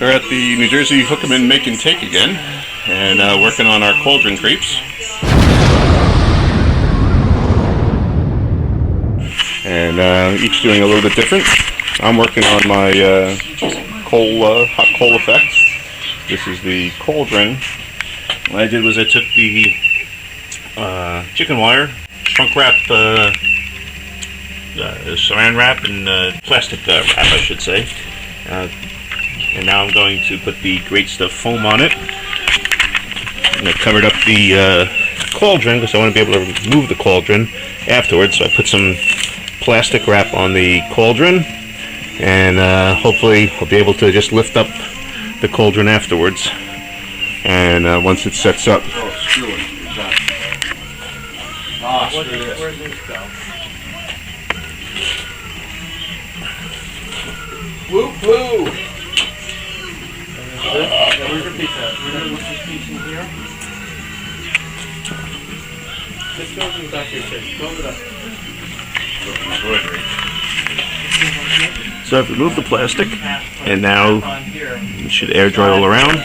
We're at the New Jersey Hook 'em and Make and Take again, and working on our cauldron crepes. And each doing a little bit different. I'm working on my hot coal effect. This is the cauldron. What I did was I took the chicken wire, shrunk wrap, saran wrap, and plastic wrap, I should say. And now I'm going to put the great stuff foam on it. And I covered up the cauldron because I want to be able to remove the cauldron afterwards. So I put some plastic wrap on the cauldron, and hopefully I'll be able to just lift up the cauldron afterwards. And once it sets up. Oh, screw it. Exactly. Ah, screw this. Where's this go? Woo-hoo! Where's your pizza? We're going to put this piece in here. Just go to the back of your face. Go over that. So I've removed the plastic, and now it should air dry all around.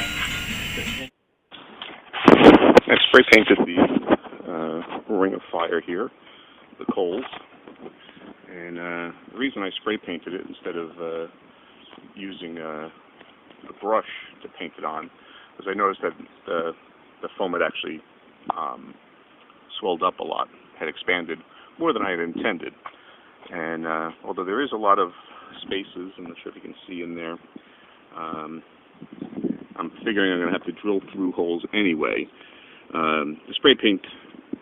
I spray painted the ring of fire here, the coals, and the reason I spray painted it instead of using a brush to paint it on was I noticed that the foam had actually swelled up a lot, had expanded more than I had intended. And although there is a lot of spaces, I'm not sure if you can see in there, I'm figuring I'm going to have to drill through holes anyway. The spray paint,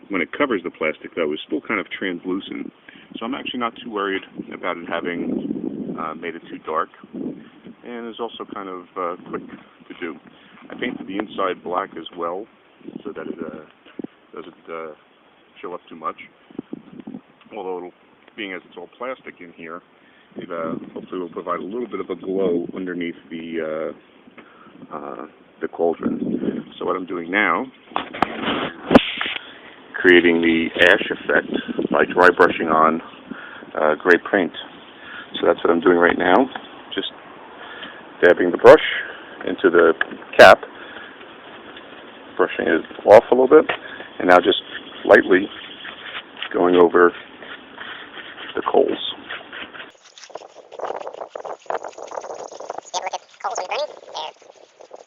when it covers the plastic, though, is still kind of translucent, so I'm actually not too worried about it having made it too dark. And it's also kind of quick to do. I painted the inside black as well, so that it doesn't show up too much. Although, being as it's all plastic in here, it hopefully will provide a little bit of a glow underneath the cauldron. So what I'm doing now, creating the ash effect by dry brushing on gray paint. So that's what I'm doing right now. Just dabbing the brush into the cap, brushing it off a little bit, and now just lightly going over the coals. You have a look at the coals when you're burning. They're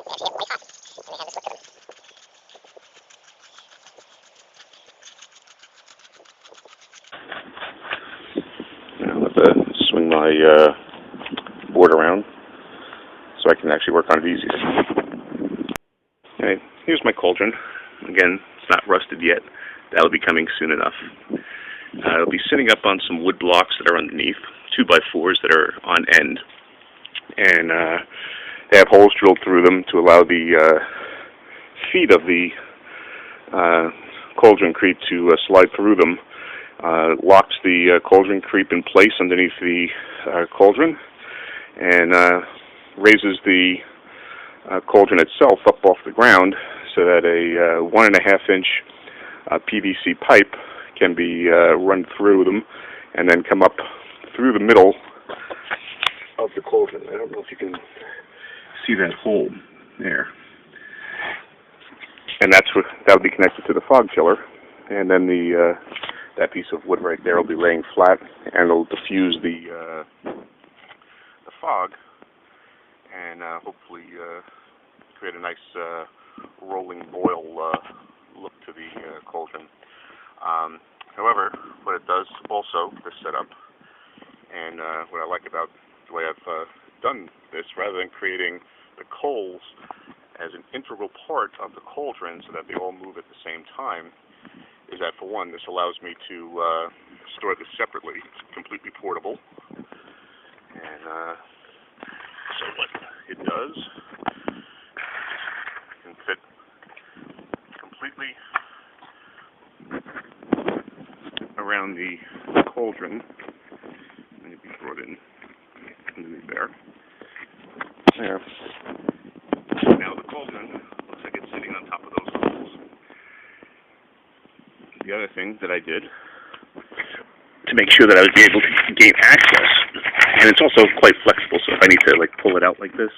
actually white hot, and they have this look to them. Now I'm going to swing my board around so I can actually work on it easier. Okay, here's my cauldron. Again, it's not rusted yet. That'll be coming soon enough. It'll be sitting up on some wood blocks that are underneath, 2x4s that are on end. And they have holes drilled through them to allow the feet of the cauldron creep to slide through them. Locks the cauldron creep in place underneath the cauldron, and raises the cauldron itself up off the ground so that a 1.5-inch PVC pipe can be run through them and then come up through the middle of the cauldron. I don't know if you can see that hole there. And that'll be connected to the fog killer, and then that piece of wood right there will be laying flat, and it'll diffuse the fog, and hopefully create a nice rolling boil look to the cauldron. However, what it does also, this setup, and what I like about the way I've done this, rather than creating the coals as an integral part of the cauldron so that they all move at the same time, is that, for one, this allows me to store this separately. It's completely portable. And so what it does, it can fit completely around the cauldron, and it'd be brought in underneath there. There. Now the cauldron looks like it's sitting on top of those holes. The other thing that I did to make sure that I would be able to gain access, and it's also quite flexible, so if I need to pull it out like this,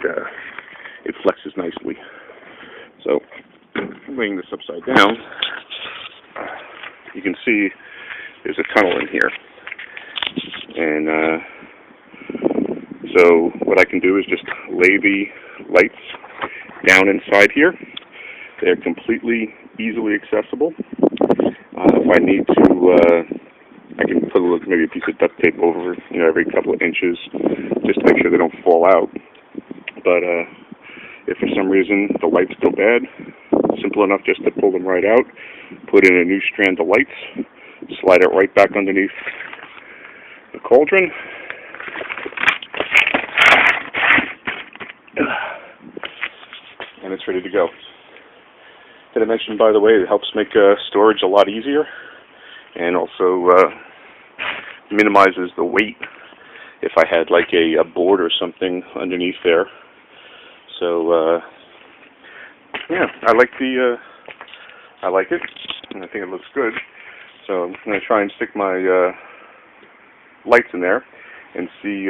it flexes nicely. So, laying this upside down, you can see there's a tunnel in here. And so what I can do is just lay the lights down inside here. They're completely easily accessible. If I need to, I can put maybe a piece of duct tape over, every couple of inches, just to make sure they don't fall out. But if for some reason the lights go bad, simple enough just to pull them right out, put in a new strand of lights, slide it right back underneath the cauldron, and it's ready to go. Did I mention, by the way, it helps make storage a lot easier, and also minimizes the weight if I had like a board or something underneath there. So yeah, I like it, and I think it looks good. So I'm going to try and stick my lights in there and see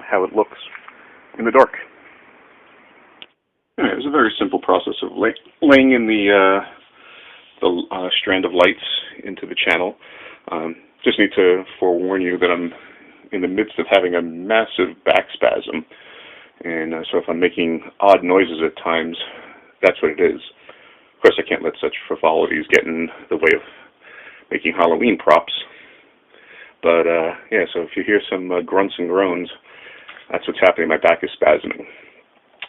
how it looks in the dark. It was a very simple process of laying in the strand of lights into the channel. Just need to forewarn you that I'm in the midst of having a massive back spasm, and so if I'm making odd noises at times, that's what it is. Of course, I can't let such frivolities get in the way of making Halloween props. But yeah, so if you hear some grunts and groans, that's what's happening. My back is spasming.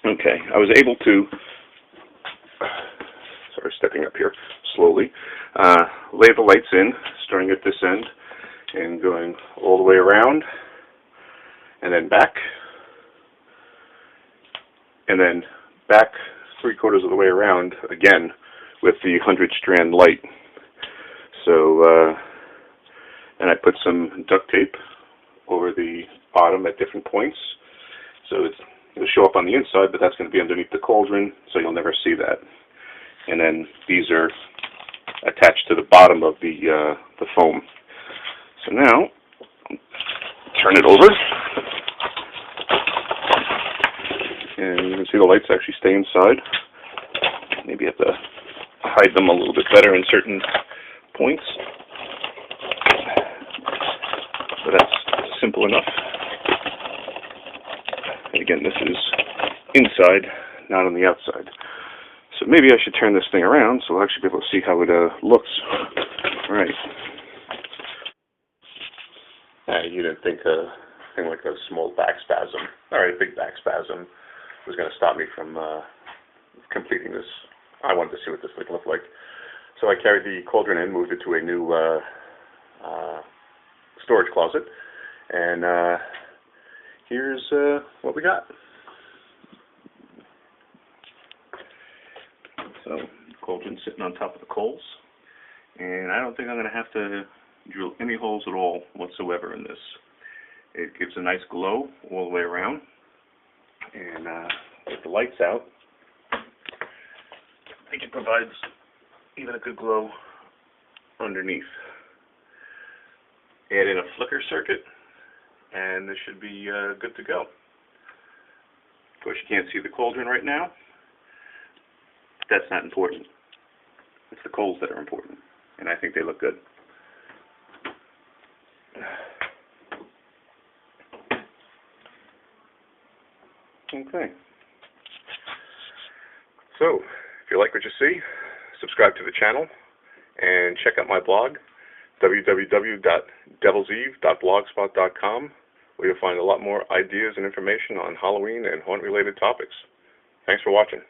Okay, I was able to, stepping up here slowly, lay the lights in, starting at this end and going all the way around, and then back, and then back 3/4 of the way around again with the 100-strand light. So, and I put some duct tape over the bottom at different points, so it'll show up on the inside, but that's going to be underneath the cauldron, so you'll never see that. And then these are attached to the bottom of the foam. So now, turn it over, and you can see the lights actually stay inside. Maybe have to hide them a little bit better in certain points, but that's simple enough. And again, this is inside, not on the outside. So maybe I should turn this thing around so we'll actually be able to see how it looks. All right. You didn't think a thing like a small back spasm, a big back spasm, was going to stop me from completing this. I wanted to see what this would look like. So I carried the cauldron in, moved it to a new storage closet, and here's what we got. So, cauldron sitting on top of the coals, and I don't think I'm going to have to drill any holes at all whatsoever in this. It gives a nice glow all the way around, and with the lights out, I think it provides even a good glow underneath. Add in a flicker circuit, and this should be good to go. Of course, you can't see the cauldron right now. That's not important. It's the coals that are important, and I think they look good. Okay. So, if you like what you see, subscribe to the channel and check out my blog, www.devilseve.blogspot.com, where you'll find a lot more ideas and information on Halloween and haunt-related topics. Thanks for watching.